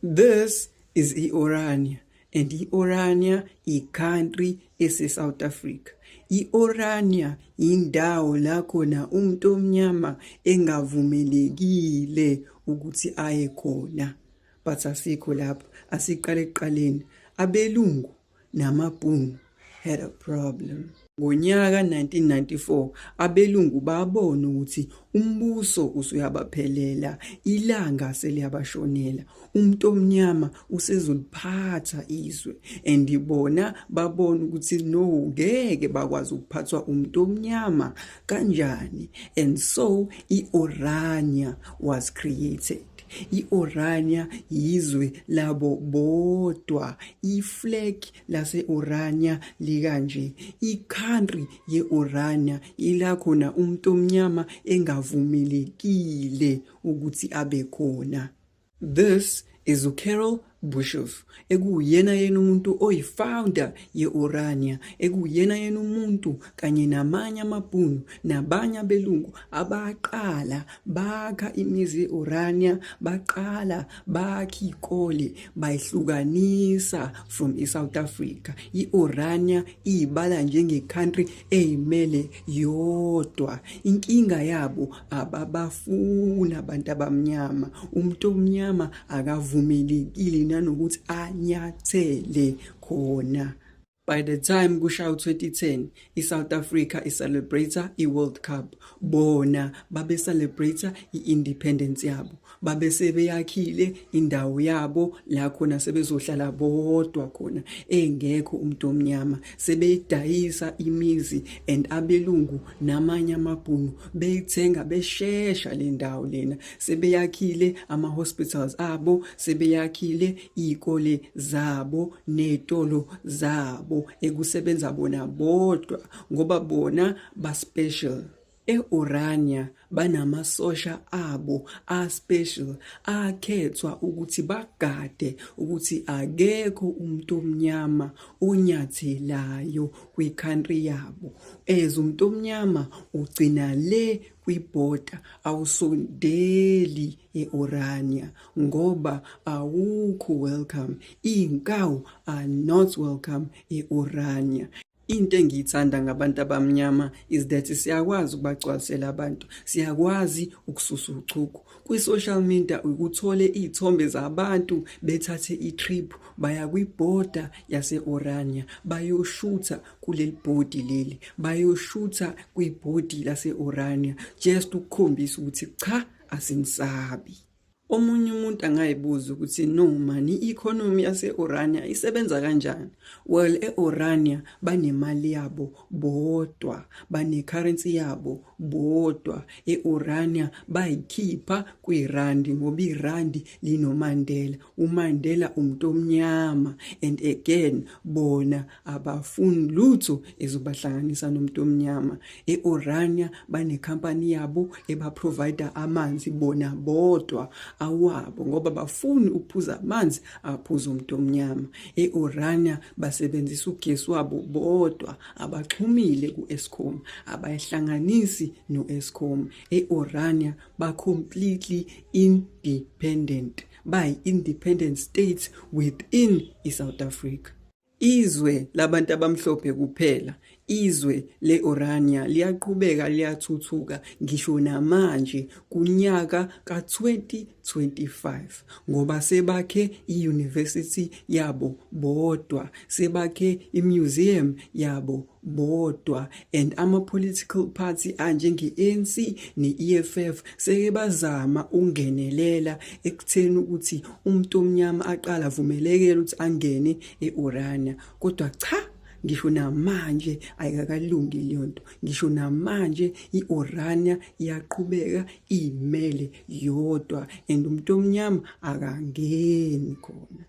This is i-Orania, and i-Orania i-country ese-South Africa. I-Orania indawo la khona umuntu omnyama engavumelekile ukuthi aye khona. But asikho lapho, asiqale ekuqaleni. Abelungu namabhunu had a problem. Ngonyaka 1994 abelungu babona ukuthi umbuso usuyabaphelela, ilanga seliyabashonela, umuntu omnyama usezoliphatha izwe, and ibona babona ukuthi no, ngeke bakwazi ukuphathwa umuntu omnyama kanjani. And so i-Orania was created. I-Orania yizwe labo bodwa. I-flag lase-Orania likanje. I-country ye-Orania ila khona umuntu omnyama engavumelekile ukuthi abe khona. This is uCarol Boshoff, ekuyena yena umuntu oyi-founder ye-Orania, ekuyena yena umuntu kanye namanye amabhunu nabanye abelungu abaqala bakha imizi ye-Orania, baqala bakha ikole, bayihlukanisa from i-South Africa. I-Orania ibala njenge-country eyimele yodwa. Inkinga yabo ababafuna abantu abamnyama, umuntu omnyama akavumelekile nanokuthi anyathele khona. By the time kushaw 2010, i-South Africa celebrate i-World Cup. Bona babe celebrate i-independence yabo. Babe sebeyakhile indawo yabo la khona sebezohlala bodwa khona engekho umuntu omnyama. Sebeyidayisa imizi and abelungu namanye amabhunu beyithenga beshesha le ndawo lena. Sebeyakhile ama-hospitals abo, sebeyakhile ikole zabo netolo zabo ekusebenza bona bodwa ngoba bona ba-special. E-Orania banamasosha abo a-special akhethwa ukuthi bagade ukuthi akekho umuntu omnyama onyathelayo kwi-country yabo. Umuntu omnyama ugcina le kwi-border, awusondeli e-Orania ngoba awukho welcome. Iy'nkawu are not welcome e-Orania. Into engiyithanda ngabantu abamnyama is that siyakwazi ukubagcwalisela abantu, siyakwazi ukususa uchuku. Kwi-social media ukuthole iy'thombe zabantu bethathe i-trip baya kwi-border yase-Orania, bayoshutha kuleli bhodi leli, bayoshutha kwibhodi lase-Orania just ukukhombisa ukuthi cha, asinisabi. Omunye umuntu angayibuza ukuthi no man, i-economy yase-Orania isebenza kanjani? Well, e-Orania banemali yabo bodwa, bane-currency yabo bodwa. E-Orania bayikhipha kwi-randi ngoba irandi linoMandela. UMandela umuntu omnyama, and again bona abafuni lutho ezobahlanganisa nomuntu omnyama. E-Orania banekhampani yabo eba-provider amanzi bona bodwa awabo ngoba bafuni ukuphuza amanzi aphuza umuntu omnyama. E-Orania basebenzisa ugesi wabo bodwa, abaxhumile ku-Eskom, abayihlanganisi no-Eskom. E-Orania ba-completely independent, bayi-independent state within i-South Africa. Izwe labantu abamhlophe kuphela, izwe le-Orania liyaqhubeka liyathuthuka ngisho namanje kunyaka ka-2025 ngoba sebakhe i-university yabo bodwa, sebakhe i-museum yabo bodwa, and ama-political party anjenge-ANC ne-EFF sebazama ungenelela ekutheni ukuthi umuntu omnyama aqala avumelekele ukuthi angene e-Orania. Kodwa cha, ngisho namanje ayikakalungi leyo nto. Ngisho namanje i-Orania iyaqhubeka imele yodwa and umuntu omnyama akangeni khona.